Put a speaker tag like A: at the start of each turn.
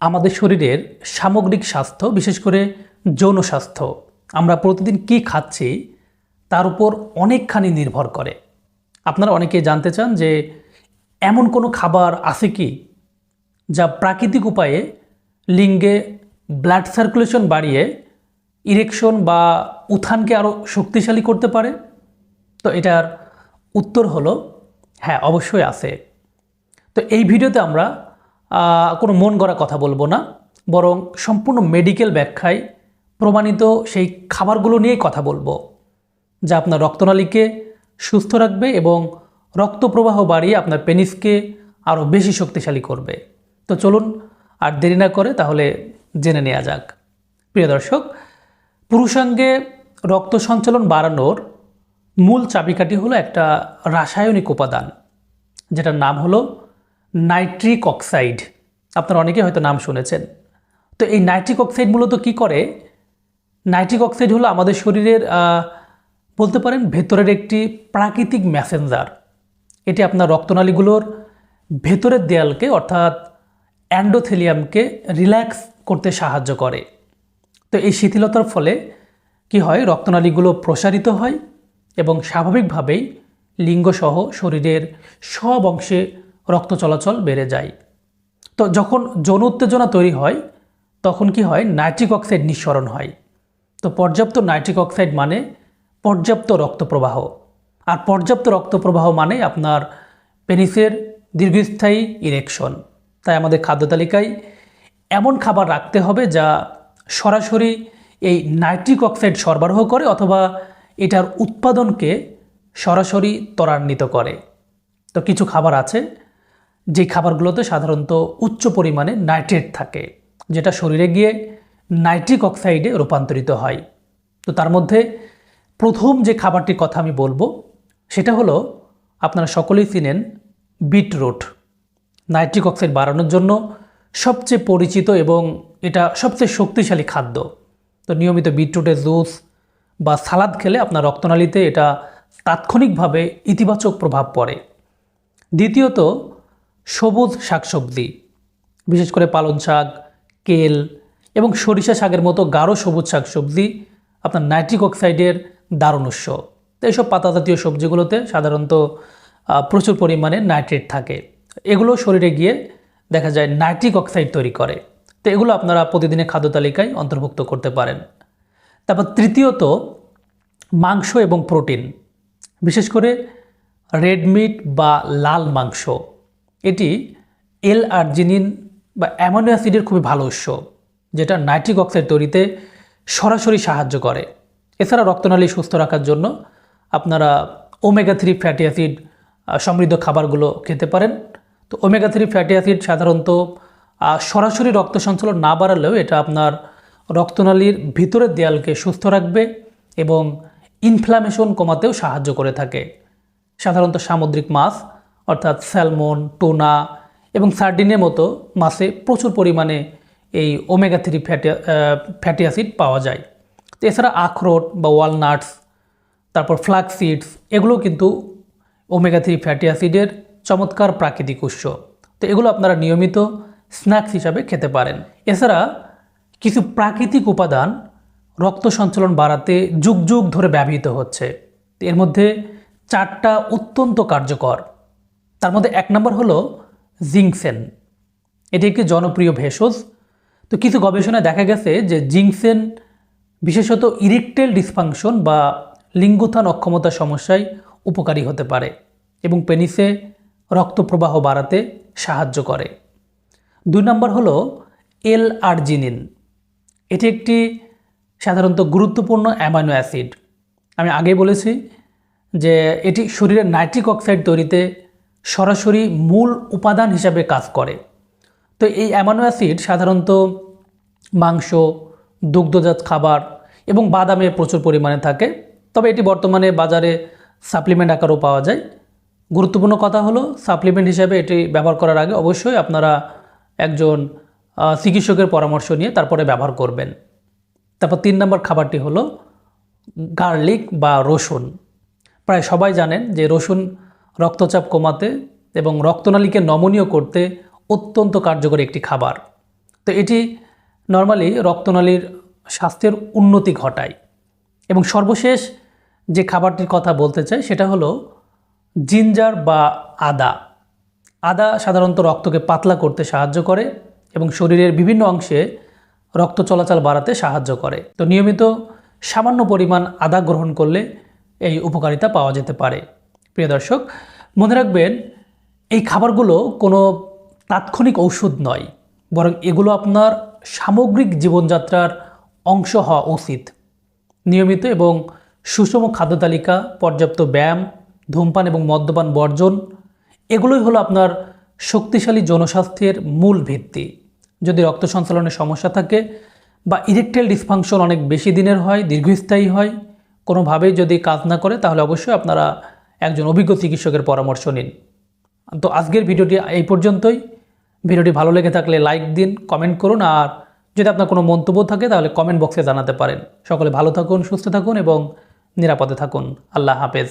A: আমাদের শরীরের সামগ্রিক স্বাস্থ্য, বিশেষ করে যৌন স্বাস্থ্য, আমরা প্রতিদিন কি খাচ্ছি তার উপর অনেকখানি নির্ভর করে। আপনারা অনেকেই জানতে চান যে এমন কোনো খাবার আছে কি যা প্রাকৃতিক উপায়ে লিঙ্গে ব্লাড সার্কুলেশন বাড়িয়ে ইরেকশন বা উত্থানকে আরও শক্তিশালী করতে পারে। তো এটার উত্তর হলো হ্যাঁ, অবশ্যই আছে। তো এই ভিডিওতে আমরা কোনো মন গড়া কথা বলবো না, বরং সম্পূর্ণ মেডিকেল ব্যাখ্যায় প্রমাণিত সেই খাবারগুলো নিয়েই কথা বলবো, যা আপনার রক্তনালীকে সুস্থ রাখবে এবং রক্ত প্রবাহ বাড়িয়ে আপনার পেনিসকে আরও বেশি শক্তিশালী করবে। তো চলুন আর দেরি না করে তাহলে জেনে নেওয়া যাক। প্রিয় দর্শক, পুরুষাঙ্গে রক্ত সঞ্চালন বাড়ানোর মূল চাবিকাঠি হলো একটা রাসায়নিক উপাদান, যেটার নাম হলো নাইট্রিক অক্সাইড। আপনারা অনেকে হয়তো নাম শুনেছেন। তো এই নাইট্রিক অক্সাইড মূলত কি করে? নাইট্রিক অক্সাইড হলো আমাদের শরীরের বলতে পারেন ভেতরের একটি প্রাকৃতিক মেসেঞ্জার। এটি আপনার রক্তনালীগুলোর ভেতরের দেয়ালকে অর্থাৎ অ্যান্ডোথেলিয়ামকে রিল্যাক্স করতে সাহায্য করে। তো এই শিথিলতার ফলে কি হয়, রক্তনালীগুলো প্রসারিত হয় এবং স্বাভাবিকভাবেই লিঙ্গসহ শরীরের সব অংশে রক্ত চলাচল বেড়ে যায়। তো যখন যৌন উত্তেজনা তৈরি হয় তখন কি হয়, নাইট্রিক অক্সাইড নিঃসরণ হয়। তো পর্যাপ্ত নাইট্রিক অক্সাইড মানে পর্যাপ্ত রক্তপ্রবাহ, আর পর্যাপ্ত রক্তপ্রবাহ মানে আপনার পেনিসের দীর্ঘস্থায়ী ইরেকশন। তাই আমাদের খাদ্য তালিকায় এমন খাবার রাখতে হবে যা সরাসরি এই নাইট্রিক অক্সাইড সরবরাহ করে অথবা এটার উৎপাদনকে সরাসরি ত্বরান্বিত করে। তো কিছু খাবার আছে যে খাবারগুলোতে সাধারণত উচ্চ পরিমাণে নাইট্রেট থাকে, যেটা শরীরে গিয়ে নাইট্রিক অক্সাইডে রূপান্তরিত হয়। তো তার মধ্যে প্রথম যে খাবারটির কথা আমি বলবো সেটা হলো, আপনারা সকলেই চিনেন বিটরুট। নাইট্রিক অক্সাইড বাড়ানোর জন্য সবচেয়ে পরিচিত এবং এটা সবচেয়ে শক্তিশালী খাদ্য। তো নিয়মিত বিটরুটের জুস বা সালাদ খেলে আপনার রক্তনালীতে এটা তাৎক্ষণিকভাবে ইতিবাচক প্রভাব পড়ে। দ্বিতীয়ত, সবুজ শাকসবজি, বিশেষ করে পালং শাক, কেল এবং সরিষা শাকের মতো গাঢ় সবুজ শাকসবজি আপনার নাইট্রিক অক্সাইডের দারুণ উৎস। তো এইসব পাতা জাতীয় সবজিগুলোতে সাধারণত প্রচুর পরিমাণে নাইট্রেট থাকে। এগুলো শরীরে গিয়ে দেখা যায় নাইট্রিক অক্সাইড তৈরি করে। তো এগুলো আপনারা প্রতিদিনের খাদ্য তালিকায় অন্তর্ভুক্ত করতে পারেন। তারপর তৃতীয়ত, মাংস এবং প্রোটিন, বিশেষ করে রেড মিট বা লাল মাংস। এটি এল আর্জিনিন বা অ্যামাইনো অ্যাসিডের খুবই ভালো উৎস, যেটা নাইট্রিক অক্সাইড তৈরিতে সরাসরি সাহায্য করে। এছাড়া রক্তনালী সুস্থ রাখার জন্য আপনারা ওমেগা 3 ফ্যাটি অ্যাসিড সমৃদ্ধ খাবারগুলো খেতে পারেন। তো ওমেগা 3 ফ্যাটি অ্যাসিড সাধারণত সরাসরি রক্ত সঞ্চালন না বাড়ালেও এটা আপনার রক্তনালীর ভিতরের দেয়ালকে সুস্থ রাখবে এবং ইনফ্ল্যামেশন কমাতেও সাহায্য করে থাকে। সাধারণত সামুদ্রিক মাছ অর্থাৎ স্যালমন, টুনা এবং সার্ডিনের মতো মাছে প্রচুর পরিমাণে এই ওমেগা 3 ফ্যাটি অ্যাসিড পাওয়া যায়। তো এছাড়া আখরোট বা ওয়ালনাটস, তারপর ফ্লাক্স সিডস, এগুলো কিন্তু ওমেগা 3 ফ্যাটি অ্যাসিডের চমৎকার প্রাকৃতিক উৎস। তো এগুলো আপনারা নিয়মিত স্ন্যাক্স হিসাবে খেতে পারেন। এছাড়া কিছু প্রাকৃতিক উপাদান রক্ত সঞ্চালন বাড়াতে যুগ যুগ ধরে ব্যবহৃত হচ্ছে। এর মধ্যে 4টা অত্যন্ত কার্যকর। তার মধ্যে 1 নম্বর হলো জিংসেন। এটি একটি জনপ্রিয় ভেষজ। তো কিছু গবেষণায় দেখা গেছে যে জিংসেন বিশেষত ইরেকটাইল ডিসফাংশন বা লিঙ্গোত্থান অক্ষমতা সমস্যায় উপকারী হতে পারে এবং পেনিসে রক্ত প্রবাহ বাড়াতে সাহায্য করে। 2 নম্বর হলো এল আর্জিনিন। এটি একটি সাধারণত গুরুত্বপূর্ণ অ্যামাইনো অ্যাসিড। আমি আগে বলেছি যে এটি শরীরের নাইট্রিক অক্সাইড তৈরিতে সরাসরি মূল উপাদান হিসাবে কাজ করে। তো এই অ্যামাইনো অ্যাসিড সাধারণত মাংস, দুগ্ধজাত খাবার এবং বাদামে প্রচুর পরিমাণে থাকে। তবে এটি বর্তমানে বাজারে সাপ্লিমেন্ট আকারেও পাওয়া যায়। গুরুত্বপূর্ণ কথা হলো, সাপ্লিমেন্ট হিসাবে এটি ব্যবহার করার আগে অবশ্যই আপনারা একজন চিকিৎসকের পরামর্শ নিয়ে তারপরে ব্যবহার করবেন। তারপর 3 নম্বর খাবারটি হলো গার্লিক বা রসুন। প্রায় সবাই জানেন যে রসুন রক্তচাপ কমাতে এবং রক্তনালীকে নমনীয় করতে অত্যন্ত কার্যকরী একটি খাবার। তো এটি নর্মালি রক্তনালীর স্বাস্থ্যের উন্নতি ঘটায়। এবং সর্বশেষ যে খাবারটির কথা বলতে চাই সেটা হলো জিঞ্জার বা আদা। আদা সাধারণত রক্তকে পাতলা করতে সাহায্য করে এবং শরীরের বিভিন্ন অংশে রক্ত চলাচল বাড়াতে সাহায্য করে। তো নিয়মিত সামান্য পরিমাণ আদা গ্রহণ করলে এই উপকারিতা পাওয়া যেতে পারে। প্রিয় দর্শক, মনে রাখবেন এই খাবারগুলো কোনো তাৎক্ষণিক ঔষধ নয়, বরং এগুলো আপনার সামগ্রিক জীবনযাত্রার অংশ হওয়া উচিত। নিয়মিত এবং সুষম খাদ্য তালিকা, পর্যাপ্ত ব্যায়াম, ধূমপান এবং মদ্যপান বর্জন এগুলোই হলো আপনার শক্তিশালী জনস্বাস্থ্যের মূল ভিত্তি। যদি রক্ত সঞ্চালনের সমস্যা থাকে বা ইরেকটাইল ডিসফাংশন অনেক বেশি দিনের হয়, দীর্ঘস্থায়ী হয়, কোনোভাবেই যদি কাজ না করে, তাহলে অবশ্যই আপনারা একজন অভিজ্ঞ চিকিৎসকের পরামর্শ নিন। তো আজকের ভিডিওটি এই পর্যন্তই। ভিডিওটি ভালো লেগে থাকলে লাইক দিন, কমেন্ট করুন, আর যদি আপনার কোনো মন্তব্য থাকে তাহলে কমেন্ট বক্সে জানাতে পারেন। সকলে ভালো থাকুন, সুস্থ থাকুন এবং নিরাপদে থাকুন। আল্লাহ হাফেজ।